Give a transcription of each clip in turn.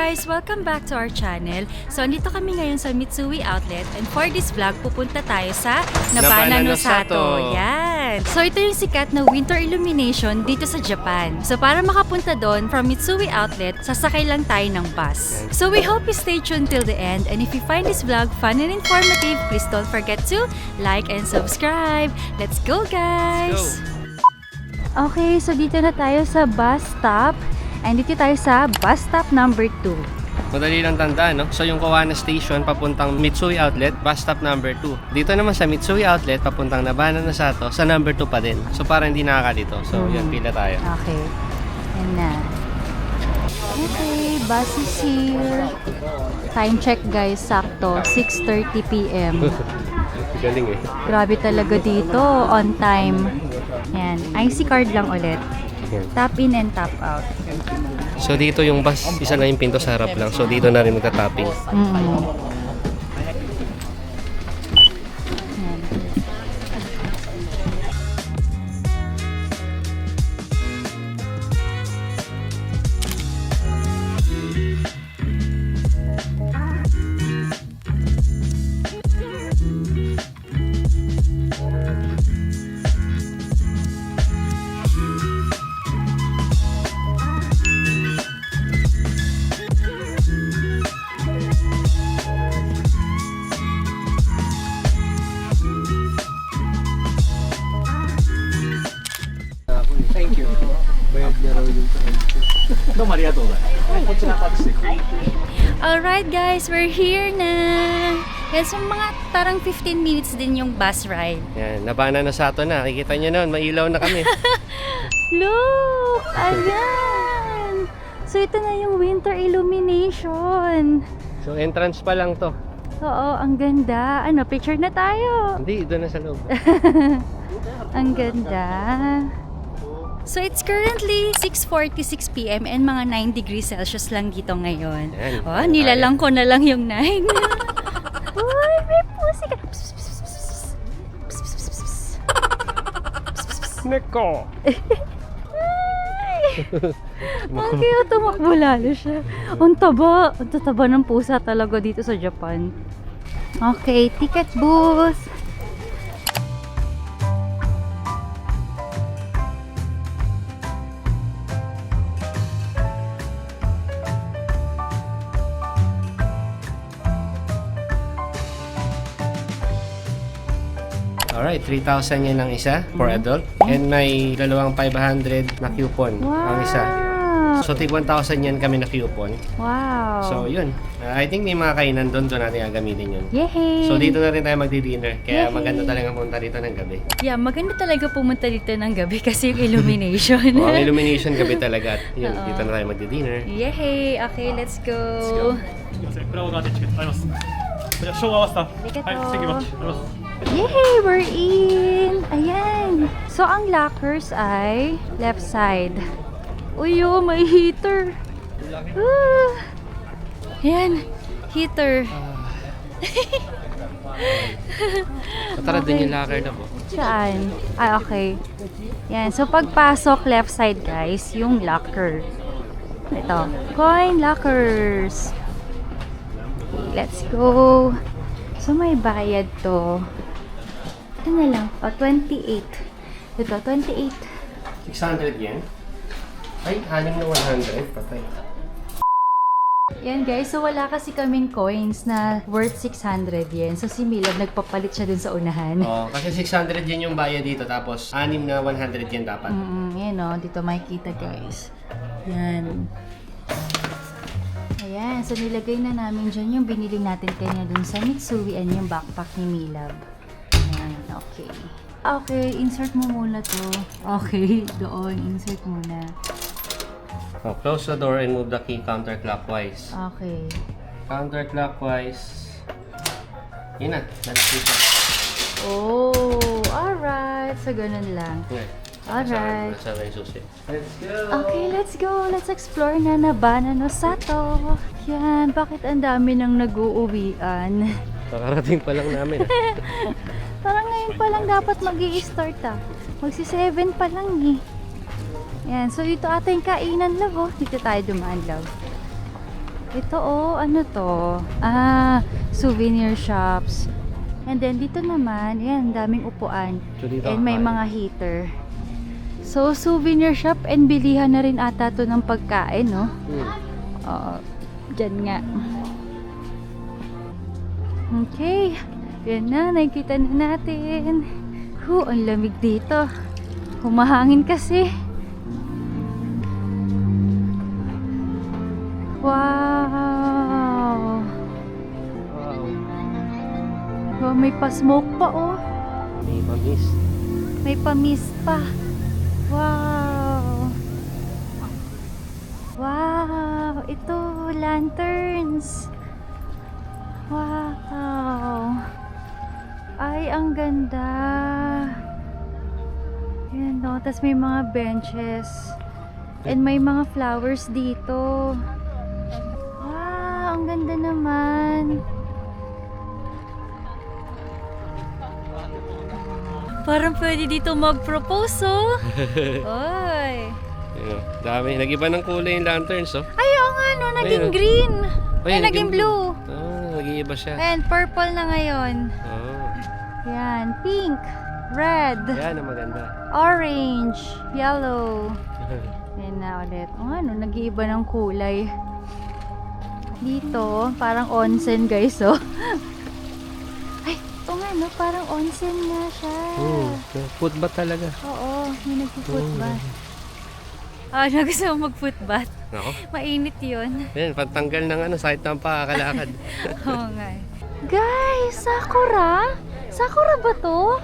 guys! Welcome back to our channel. So, andito kami ngayon sa Mitsui Outlet and for this vlog, pupunta tayo sa Nabana no Sato. Yan! So, ito yung sikat na winter illumination dito sa Japan. So, para makapunta doon from Mitsui Outlet, sasakay lang tayo ng bus. So, we hope you stay tuned till the end and if you find this vlog fun and informative, please don't forget to like and subscribe. Let's go, guys! Okay, so dito na tayo sa bus stop. And dito tayo sa bus stop number 2. Madali lang tandaan, no? So yung Kawana Station papuntang Mitsui Outlet, bus stop number 2. Dito naman sa Mitsui Outlet papuntang Nabana no Sato, sa number 2 pa din. So para hindi nakakalito. So yun, pila tayo. Okay. Yan na. Okay, bus is here. Time check guys, sakto. 6:30 p.m. Galing eh. Grabe talaga dito, on time. Yan, IC card lang ulit. Tap in and tap out. So dito yung bus, isa lang yung pinto sa harap lang. So dito na rin magta-tapping. Thank you. Alright guys, we're here na. Yan, so mga parang 15 minutes din yung bus ride. Yan, Nabana no Sato na. Kikita nyo nun, mailaw na kami. Look! Ayan! So ito na yung winter illumination. So entrance pa lang to. Oo, ang ganda. Ano, picture na tayo. Hindi, doon na sa loob. Ang ganda. So it's currently 6:46 p.m. and mga 9 degrees Celsius lang dito ngayon. Yan, Oh, nilalang ko na lang yung 9. Uy, may pusi ka. Neko! Ang cute, tumakbo lalo siya. Ang taba. Ang tataba ng pusa talaga dito sa Japan. Okay, ticket booth. Alright, 3,000 yan ang isa for adult. And may dalawang 500 na coupon ang isa. So, tig 1,000 yan kami na coupon. Wow. So, yun. I think may mga kainan doon natin gagamitin yun. Yay! So, dito na rin tayo magdi-dinner. Kaya Yay! maganda talaga pumunta dito ng gabi. Yeah, maganda talaga pumunta dito ng gabi kasi yung illumination. O, ang illumination gabi talaga. At yun, dito na tayo magdi-dinner. Yay! Okay, let's go. すみません、クラブガーデンチケットあります。こちら昭和ワスター。りがとうはい、席マッチあります。 Yay! We're in! Ayan! So, ang lockers ay left side. Uy, oh, may heater. Ayan, heater. Tara, dun yung locker na po. Saan? Ah, okay. Yan. So, pagpasok, left side, guys, yung locker. Ito. Coin lockers. Okay, let's go. So, may bayad to. Ito na lang. O, 28. Ito, 28. 600 yen? Ay, haling na 100. Patay. Yan, guys. So, wala kasi kaming coins na worth 600 yen. So, si Milad, nagpapalit siya dun sa unahan. Oh, kasi 600 yen yung bayad dito. Tapos, 6 na 100 yen dapat. Yan o, dito makikita guys. Yan. Ayan, so nilagay na namin dyan yung binili natin kanina dun sa Mitsui and yung backpack ni Milab. Ayan, okay. Okay, insert mo muna to. Okay, doon, insert muna. Oh, close the door and move the key counterclockwise. Okay. Counterclockwise. Yun na, nandito. Oh, alright. So, ganun lang. Okay. Alright. Nasa yung susi. Let's go! Okay, let's go. Let's explore na Nabana no Sato. Yan, bakit ang dami nang nag-uuwian? Kakarating pa lang namin. Parang ngayon pa lang dapat mag-i-start ah. Magsi-7 pa lang eh. Yan, so ito ata yung kainan, love, oh. Dito tayo dumaan, love. Ito ano to? Souvenir shops. And then dito naman, yan, daming upuan. So, dito And may kakain. mga heater. So, souvenir shop and bilihan na rin ata to ng pagkain, no? Oo, dyan nga. Okay, yan na, nakikita na natin. Ang lamig dito. Humahangin kasi. Wow! Wow. Oh, may pa-smoke pa, oh. May mamis. May pa-mist pa. Wow! Wow! Ito, lanterns. Wow! Ay, ang ganda. Yan, no? Tapos may mga benches. And may mga flowers dito. Wow! Ang ganda naman. Parang pwede dito mag-propose, oh. Oy. Ayun, dami. Nag-iba ng kulay yung lanterns, oh. Ay, oo nga, no. Naging Ayun. green. Ay, Ay, naging blue. Nag-iiba siya. And purple na ngayon. Oh. Yan. Pink. Red. Yan ang maganda. Orange. Yellow. Yan na ulit. O ano, nag-iiba ng kulay. Dito, parang onsen guys, oh. Ay, ito nga, no? Parang onsen nga siya. Foot bath talaga. Oo, may nagpo-footbath. Gusto mo mag-footbath? Ako. Mainit yun. Yan, pantanggal ng sakit ng pakakalakad. Oo nga. Guys, Sakura? Sakura ba to?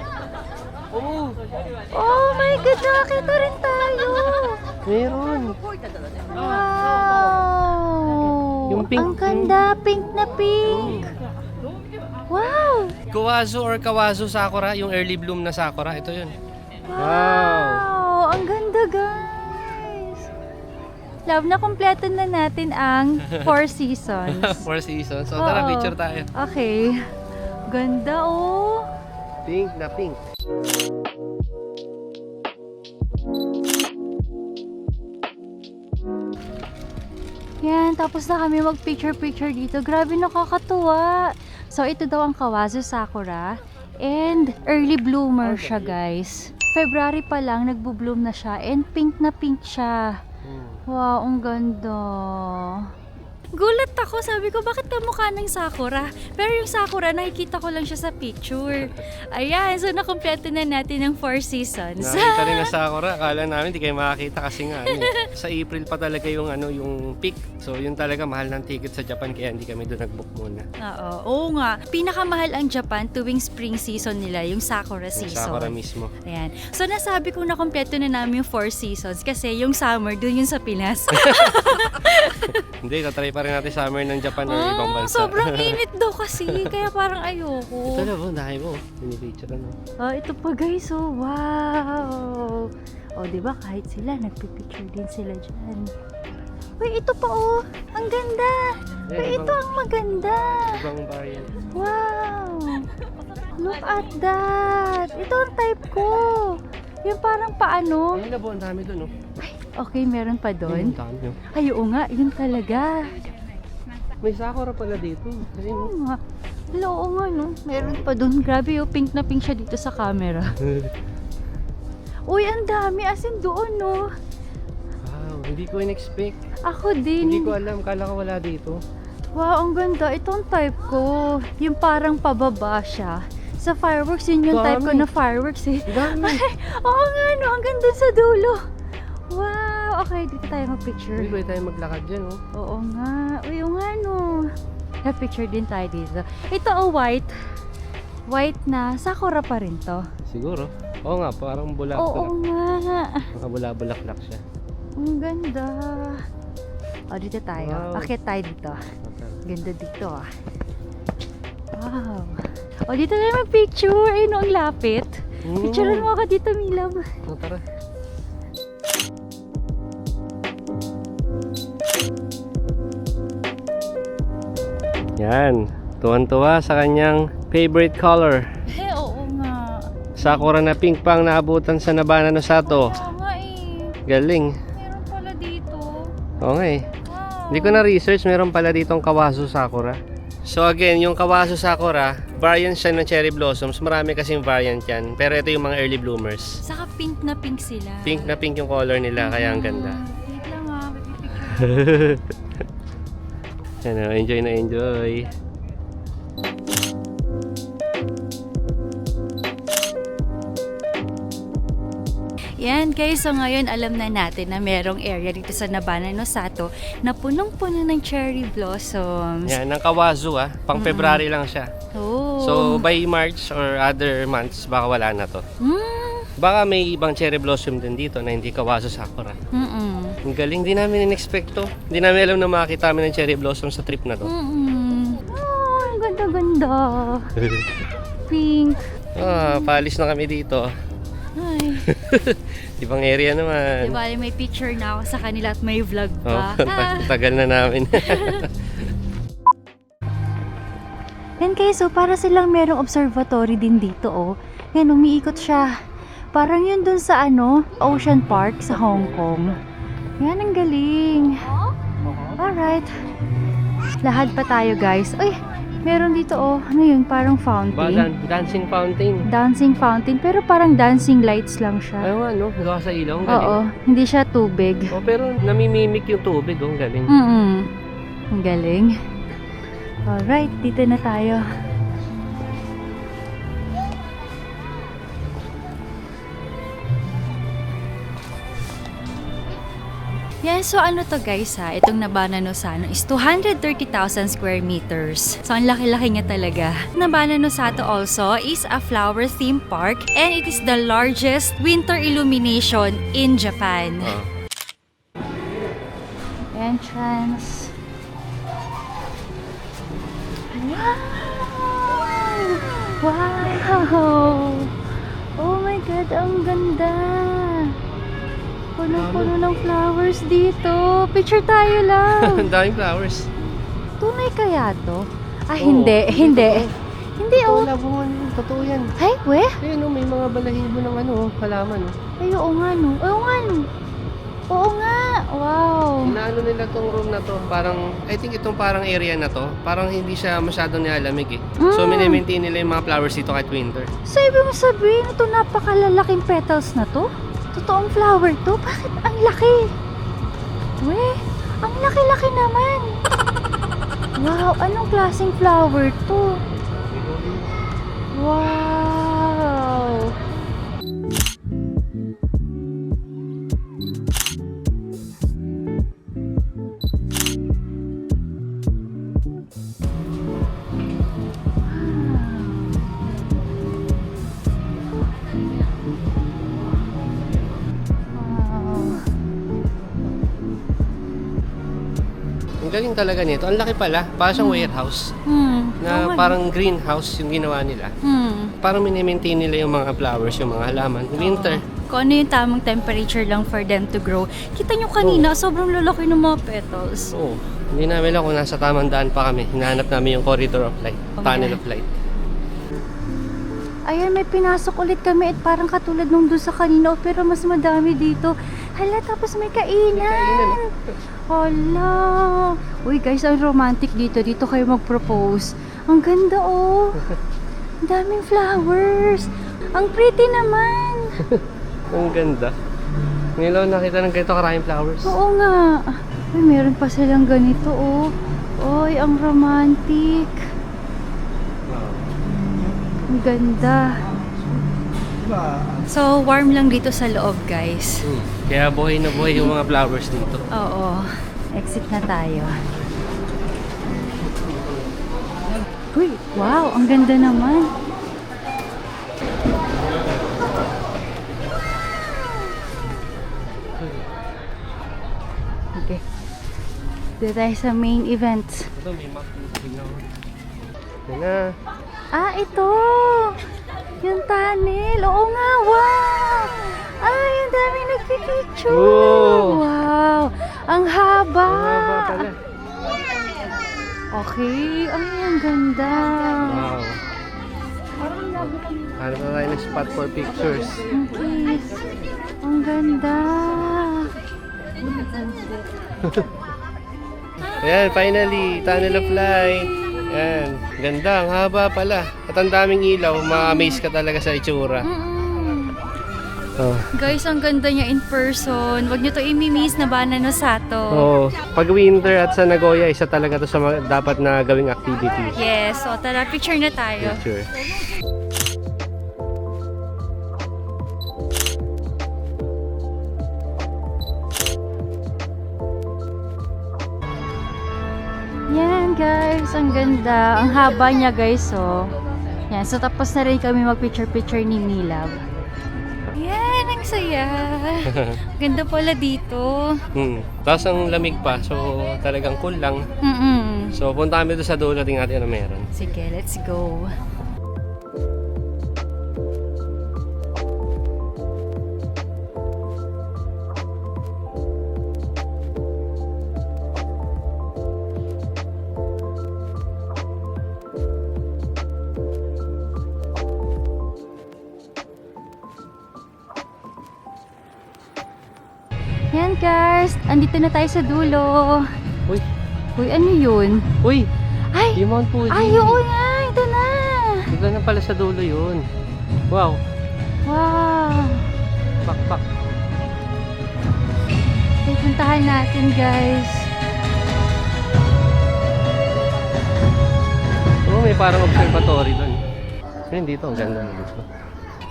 Oo. Oh my God, nakakita rin tayo. Meron. Wow. Yung pink. Ang ganda, pink na pink. Wow. Kawazu or Kawazu Sakura, yung early bloom na Sakura, ito yun. Wow. Ang ganda, guys. Love, na kompleto na natin ang 4 seasons. 4 seasons. So tara, Oo. picture tayo. Okay. Ganda, oh. Pink na pink. Yan, tapos na kami mag-picture-picture dito. Grabe, nakakatuwa. So, ito daw ang Kawazu Sakura. And early bloomer siya, guys. February pa lang, nagbo-bloom na siya. And pink na pink siya. Wow, ang ganda. Gulat ako, sabi ko, bakit kamukha ng Sakura? Pero yung Sakura, nakikita ko lang siya sa picture. Ayan, so nakompleto na natin ang 4 seasons. Nakita rin na Sakura. Akala namin hindi kayo makakita kasi nga sa April pa talaga yung yung peak. So yun talaga mahal ng ticket sa Japan kaya hindi kami doon nag-book muna. Oo nga. Pinakamahal ang Japan tuwing spring season nila, yung Sakura Yung season. Sakura mismo. Ayan. So nasabi ko na kompleto na namin yung 4 seasons kasi yung summer, dun yung sa Pinas. Hindi, tatry pa rin natin summer ng Japan o ibang bansa. Sobrang init daw kasi, kaya parang ayoko. Ito na po, dahil mo. Pinipicture ano. Ito pa guys, oh, wow. Diba kahit sila, nagpipicture din sila dyan. Uy, ito pa oh, ang ganda. Uy, ito ang maganda. Ibang variant. Wow. Look at that. Ito ang type ko. Yung parang paano. Ayun na po, ang dami doon. Okay, meron pa doon. Ang dami. Ay, oo nga, yun talaga. May Sakura pala dito. Ayun. Oo nga. Oo nga, no? Meron pa doon. Grabe, oh, pink na pink siya dito sa camera. Uy, ang dami. As in doon, no? Wow, hindi ko in-expect. Ako din. Hindi ko alam, kala ko wala dito. Wow, ang ganda. Itong type ko. Yung parang pababa siya. Sa fireworks, yun yung type ko Dami. na fireworks eh. Dami. Oo nga, no? Hanggang dun sa dulo. Wow. Okay, dito tayo mag-picture. Hindi pwede tayo maglakad dyan, oh. Oo nga. Uy, oo nga, no? Na-picture din tayo dito. Ito, white. White na. Sakura pa rin to. Siguro. Oo nga, parang bulak. Oo nga. Nakabula-bulaklak siya. Ang ganda. Dito tayo. Wow. Akit tayo dito. Okay. Ganda dito, ah. Wow. Dito tayo mag-picture. Ayun, ang lapit. Picturean mo ako dito, Milab. Tara. Yan. Tuwan-tuwa sa kanyang favorite color. Oo nga. Sakura na pink pang naabutan sa Nabana no Sato. Oo nga eh. Galing. Meron pala dito. Oo nga eh. Wow. Hindi ko na-research, meron pala ditong Kawazu Sakura. So again, yung Kawazu Sakura, variant siya ng cherry blossoms. Marami kasing variant yan. Pero ito yung mga early bloomers. Saka pink na pink sila. Pink na pink yung color nila, kaya ang ganda. Wait lang ah, pipicture. Yan o, enjoy na enjoy. Yan guys, so ngayon alam na natin na merong area dito sa Nabana Nosato na punong-puno ng cherry blossoms. Yan, ng Kawazu pang February lang siya. Oh. So by March or other months, baka wala na to. Baka may ibang cherry blossom din dito na hindi Kawazu Sakura. Ang galing, di namin in-expect to. Di namin alam na makakita kami ng cherry blossom sa trip na to. Oh, ang ganda-ganda. Pink. Paalis na kami dito. Ay. Ibang area naman. Diba, may picture na ako sa kanila at may vlog Oh, pa. tagal na namin. Yan guys, so para silang merong observatory din dito oh. Yan, umiikot siya. Parang yun dun sa Ocean Park sa Hong Kong. Yan, ang galing. Alright. Lahad pa tayo guys. Ay, meron dito oh. Ano yun? Parang fountain. Dancing fountain. Dancing fountain. Pero parang dancing lights lang siya. Ayaw ano, gawa sa ilaw. Ang galing. Oo, hindi siya tubig. Oh, pero namimimik yung tubig. Ang galing. Ang galing. Alright, dito na tayo. Yan, so ano to guys itong Nabana Nosato is 230,000 square meters. So ang laki-laki niya talaga. Nabana Nosato also is a flower theme park and it is the largest winter illumination in Japan. Entrance. Wow! Oh my God, ang ganda! Puno-puno ng flowers dito. Picture tayo lang. Ang daming flowers. Tunay kaya to? Ah, Oo. hindi. Hindi. Hindi oh. Wala bunga yun. Totoo yan. Ay, we? Ayun may mga balahibo ng halaman. Ay, oo nga no. Oo nga no. Oo nga. Wow. Inaano nila tong room na to. Parang, I think itong parang area na to. Parang hindi siya masyadong nilalamig So, minimaintain nila yung mga flowers dito kahit winter. So, ibig mo sabihin, ito napakalalaking petals na to? Totoong flower to? Bakit ang laki? We, ang laki-laki naman. Wow, anong klaseng flower to? Wow. Ang galing talaga nito. Ang laki pala. Parang siyang warehouse. Na parang greenhouse yung ginawa nila. Parang minimaintain nila yung mga flowers, yung mga halaman. Winter. Kung ano yung tamang temperature lang for them to grow. Kita nyo kanina, sobrang lalaki ng mga petals. Oo. Hindi namin alam kung nasa tamang daan pa kami. Hinahanap namin yung corridor of light. Tunnel of light. Ayan, may pinasok ulit kami at parang katulad nung doon sa kanina, pero mas madami dito. Hala, tapos may kainan. Hala. Uy guys, ang romantic dito. Dito kayo mag-propose. Ang ganda oh. Ang daming flowers. Ang pretty naman. Ang ganda. Ngayon nakita ng ganito karaming flowers. Oo nga. Uy, meron pa silang ganito oh. Uy, ang romantic. Ang ganda. So, warm lang dito sa loob, guys. Kaya buhay na buhay yung mga flowers dito. Oo. Exit na tayo. Uy, wow, ang ganda naman. Okay. Dito tayo sa main event. Ito may map dito. Yan na. Ah, ito! Yung tunnel. Oo nga, wow! Ay, ang dami nagpipicture. Oh! Wow! Ang haba! pala. Okay. Ay, ang ganda. Wow. Ano na tayo ng spot for pictures? Okay. Ang ganda. Ayan, finally, tunnel of light. Ayan, ganda, ang haba pala. At ang daming ilaw, ma-amaze ka talaga sa itsura. Oh. Guys, ang ganda niya in person. Huwag niyo to i-miss na Bananosato. Oh, pag winter at sa Nagoya, isa talaga to sa dapat na gawing activity. Yes, so tara, picture na tayo. Sure. Yan guys, ang ganda. Ang haba niya guys, oh. Yan, so tapos na rin kami mag-picture-picture ni Milab. Yan, ang saya. Ganda pala dito. Tapos ang lamig pa, so talagang cool lang. So punta kami doon sa dulo, tingnan natin ano meron. Sige, let's go. Yan guys, andito na tayo sa dulo. Uy, Uy, ano yun? uy, Ay! yung Mount Fuji. Ay, oo nga! Ito na! Ito na pala sa dulo yun. Wow, Wow! pakpak. Okay, puntahan natin guys. Oo, may parang observatory doon. Ayun dito, ang ganda dito.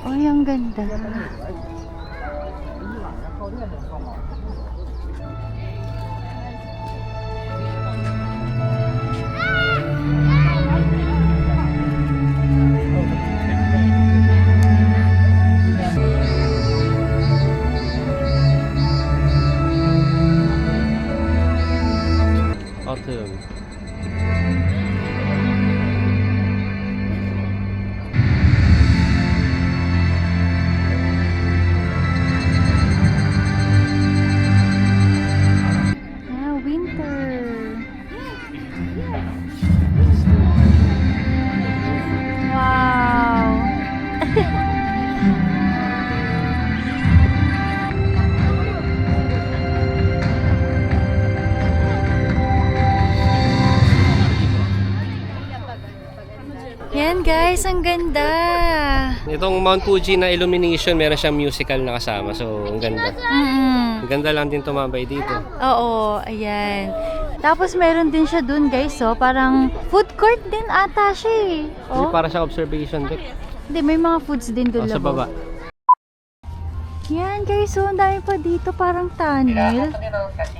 Uy, ang ganda. Autumn. Ah, winter. Wow! Yan guys, ang ganda. Itong Mount Fuji na illumination, meron siyang musical na kasama. So, ang ganda. Ang ganda lang din tumambay dito. Oo, ayan. Tapos meron din siya dun guys, oh. Parang food court din ata siya eh. Hindi Oh. para sa observation deck. Hindi, may mga foods din dun O, sa labo. baba. Yan guys, so ang dami pa dito parang tunnel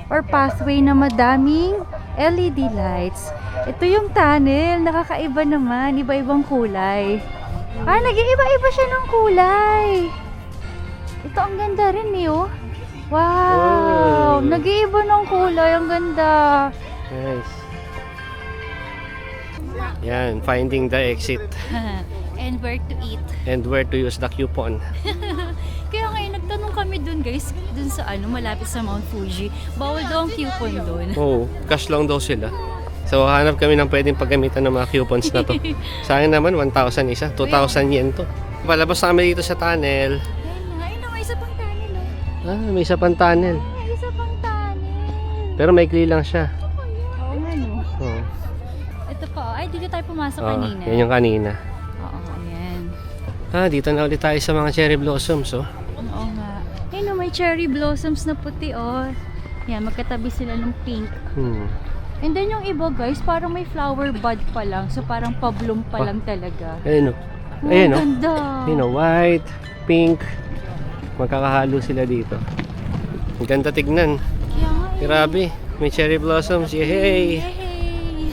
or pathway na madaming LED lights. Ito yung tunnel, nakakaiba naman, iba-ibang kulay. Ah, nag-iiba-iba siya ng kulay. Ito ang ganda rin eh, oh. Wow! Oh. Nag-iiba ng kulay, ang ganda. Nice. Yan, finding the exit And where to eat. and where to use the coupon. Kaya ngayon, nagtanong kami dun guys, dun sa malapit sa Mount Fuji. Bawal daw ang coupon dun. Oo, cash lang daw sila. So, hanap kami ng pwedeng paggamitan ng mga coupons na to. Sa akin naman, 1,000 isa. 2,000 yen to. Palabas na kami dito sa tunnel. Ayun na, may isa pang tunnel. Oh. Ah, may isa pang tunnel. May isa pang tunnel. Pero maikli lang siya. Oo nga no. Oo. Ito pa, ay dito tayo pumasok Oo, kanina. yan yung kanina. Oo, ayan. Ah, dito na ulit tayo sa mga cherry blossoms, oh. Oo nga. Ayun no, may cherry blossoms na puti oh. Yan, magkatabi sila ng pink. And then yung iba guys, parang may flower bud pa lang. So parang pa-bloom pa lang talaga. Ayun, oh. Oh, Ayun, oh. ganda. Ayun, oh, white, pink. Magkakahalo sila dito. Ang ganda tignan. Kaya nga eh. Grabe, may cherry blossoms. Yay! Yay!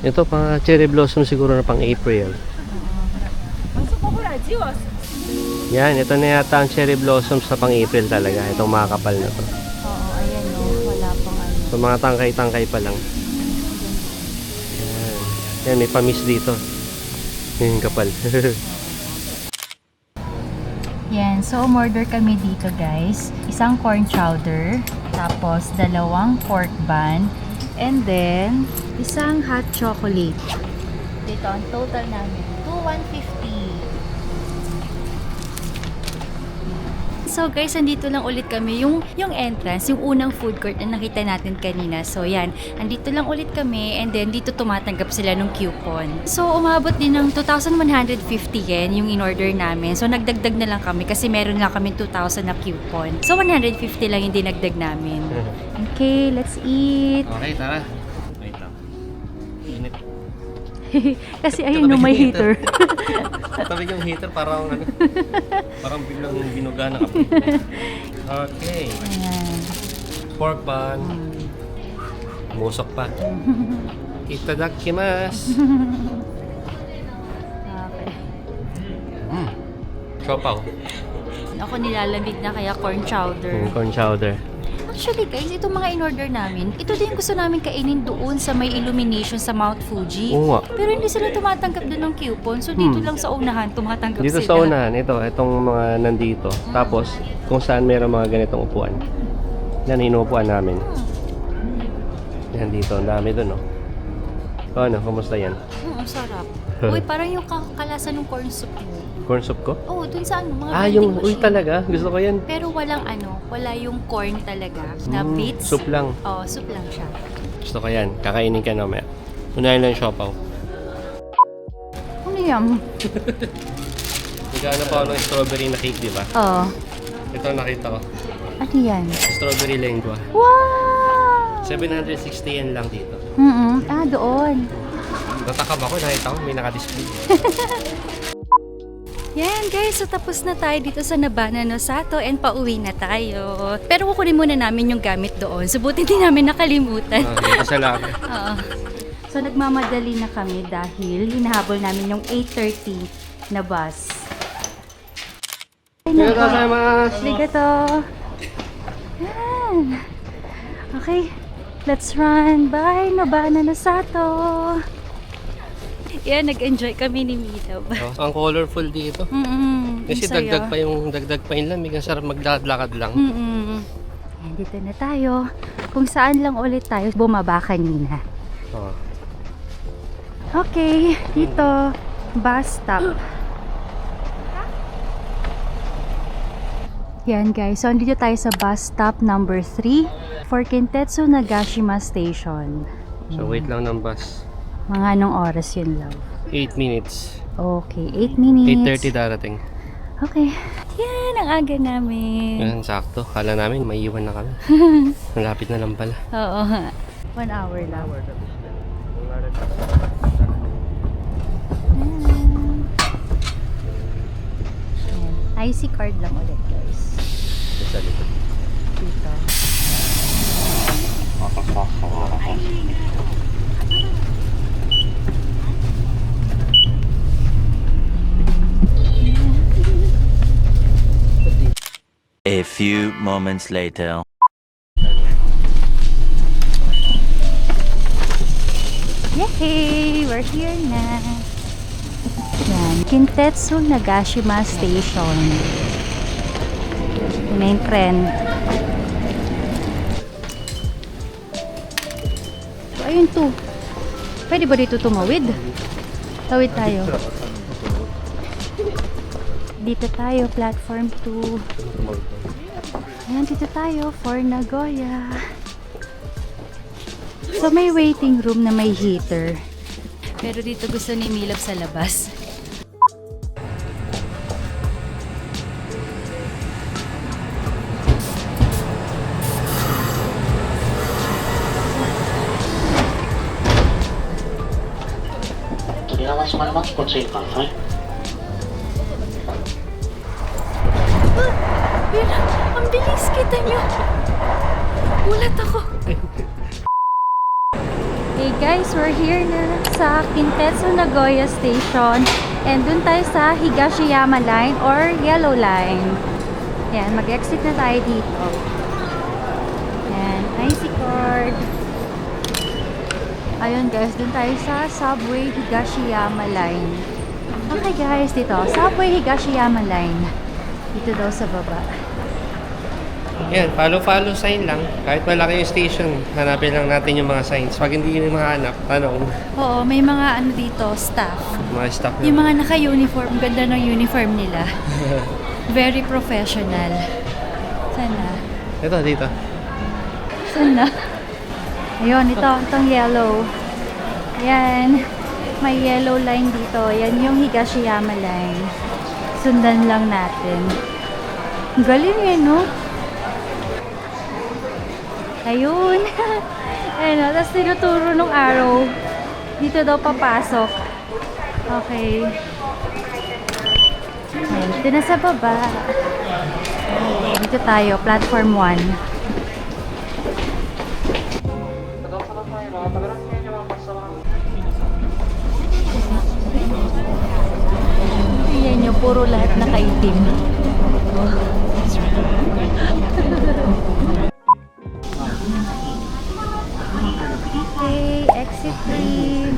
Ito pang cherry blossom siguro na pang April. Yan, ito na yata ang cherry blossoms na pang April talaga. Itong mga kapal na to. Oo, ayan oh. Wala pang ano. So mga tangkay-tangkay pa lang. Yan. Yan, may pamis dito. Yan yung kapal. Yan, so umorder kami dito guys. Isang corn chowder, tapos 2 pork bun, and then isang hot chocolate. Dito ang total namin, 2,150. So guys, andito lang ulit kami. Yung entrance, yung unang food court na nakita natin kanina. So yan, andito lang ulit kami and then dito tumatanggap sila ng coupon. So umabot din ng 2,150 yen yung in-order namin. So nagdagdag na lang kami kasi meron lang kami 2,000 na coupon. So 150 lang yung dinagdag namin. Okay, let's eat. Okay, tara. Wait lang. Init. Kasi ayun no, may heater. Tabi yung heater parang ano, parang biglang binuga na kape. Okay. Ayan. Pork bun. Musok pa. Itadakimasu. Okay. Siopaw. Ako nilalamig na kaya corn chowder. Corn chowder. Actually guys, itong mga in-order namin, ito din gusto namin kainin doon sa may illumination sa Mount Fuji. Oo nga. Pero hindi sila tumatanggap din ng coupon. So dito lang sa unahan tumatanggap Dito sila. sa unahan, itong mga nandito. Tapos, kung saan meron mga ganitong upuan. Yan, inuupuan namin. Yan dito, ang dami dun, no? O ano, kumusta yan? Ang sarap. Uy, parang yung kakalasan ng corn soup mo. Corn soup ko? Oo, dun sa mga Yung, vending uy machine. talaga, gusto ko yan. Pero wala yung corn talaga na bits. Soup lang. Oo, soup lang siya. Gusto ko yan, kakainin ka na, mamaya. Unahin lang yung siopaw. Ano yan? Nagana pa ako ng strawberry na cake, di ba? Oo. Ito nakita ko. Ano yan? Strawberry lengua. Wow! 760 yen lang dito. Doon. Natakam ako, nakita ko, may naka-display. Yan guys, so tapos na tayo dito sa Nabana no Sato and pauwi na tayo. Pero kukunin muna namin yung gamit doon. So buti din namin nakalimutan. Isa lang. Oo. So nagmamadali na kami dahil hinahabol namin yung 8:30 na bus. Arigato. Yan. Okay, let's run. Bye, Nabana no Sato. Yan, nag-enjoy kami ni Milab. Ang colorful dito. Kasi dagdag pa yung lamig. Ang sarap maglalakad lang. Yan, dito na tayo. Kung saan lang ulit tayo bumaba kanina. Oh. Okay, dito, bus stop. Yan guys, so andito tayo sa bus stop number 3 for Kintetsu Nagashima Station. So wait lang ng bus. Mga anong oras yun, love? 8 minutes. Okay, 8 minutes. 8:30 darating. Okay. Yan, ang aga namin. Yan, sakto. Kala namin, maiiwan na kami. Malapit na lang pala. Oo. 1 hour lang. Yan. IC card lang ulit, guys. Sa likod. Dito. A few moments later. Yay! We're here na. Yan. Kintetsu Nagashima Station. Yun na yung trend. So, ayun to. Pwede ba dito tumawid? Tawid tayo. Dito tayo, platform 2. Ayan, dito tayo for Nagoya. So, may waiting room na may heater. Pero dito gusto ni Milab sa labas. Yun, ang bilis kita nyo. Gulat ako. Hey guys, we're here na sa Kintetsu Nagoya Station. And dun tayo sa Higashiyama Line or Yellow Line. Yan, mag-exit na tayo dito. Yan, IC card. Ayun guys, dun tayo sa Subway Higashiyama Line. Okay guys, dito. Subway Higashiyama Line. Dito daw sa baba. Yan, follow sign lang. Kahit malaki yung station, hanapin lang natin yung mga signs. Pag hindi nyo mahanap, tanong. Oo, may mga ano dito, staff. Mga staff Yung na. mga naka-uniform, ganda ng uniform nila. Very professional. Sana. Ito, dito. Sana. Ayun, itong yellow. Yan. May yellow line dito. Yan yung Higashiyama line. Sundan lang natin. Galing eh, no? Ayun. Ayun, no? Tapos tinuturo nung arrow. Dito daw papasok. Okay. Ayan, dito na sa baba. Dito tayo, platform 1. Ayan nyo, puro lahat nakaitim. Okay, exit 3.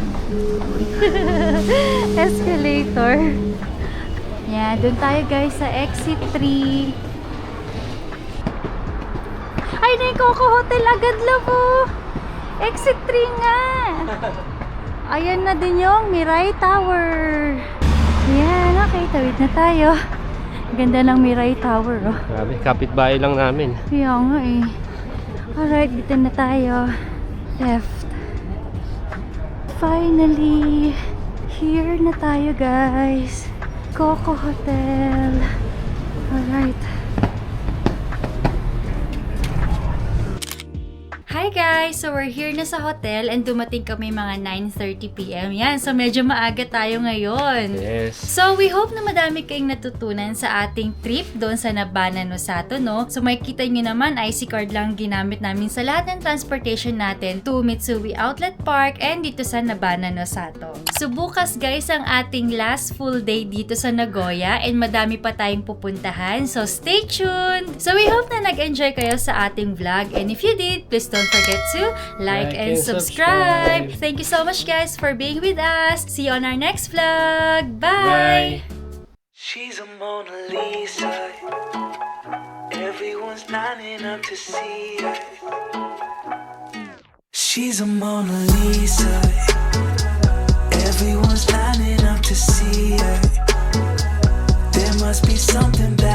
Escalator. Yan, doon tayo guys sa exit 3. Ay, na yung Coco Hotel agad labo. Exit 3 nga. Ayan na din yung Mirai Tower. Yan, okay, tawid na tayo. Ganda ng Mirai Tower, oh. Grabe, kapitbahay lang namin. Kaya nga eh. Alright, dito na tayo. Left. Finally, here na tayo guys. Coco Hotel. Alright. Hi guys! So we're here na sa hotel and dumating kami mga 9:30 PM. Yan, so medyo maaga tayo ngayon. Yes. So we hope na madami kayong natutunan sa ating trip doon sa Nabana Nosato, no? So makikita nyo naman, IC card lang ginamit namin sa lahat ng transportation natin to Mitsui Outlet Park and dito sa Nabana Nosato. So bukas guys ang ating last full day dito sa Nagoya and madami pa tayong pupuntahan. So stay tuned! So we hope na nag-enjoy kayo sa ating vlog and if you did, please don't forget to like and subscribe. Thank you so much guys for being with us. See you on our next vlog. Bye! She's a Mona Lisa. Everyone's lining up to see her. She's a Mona Lisa. Everyone's lining up to see her. There must be something bad.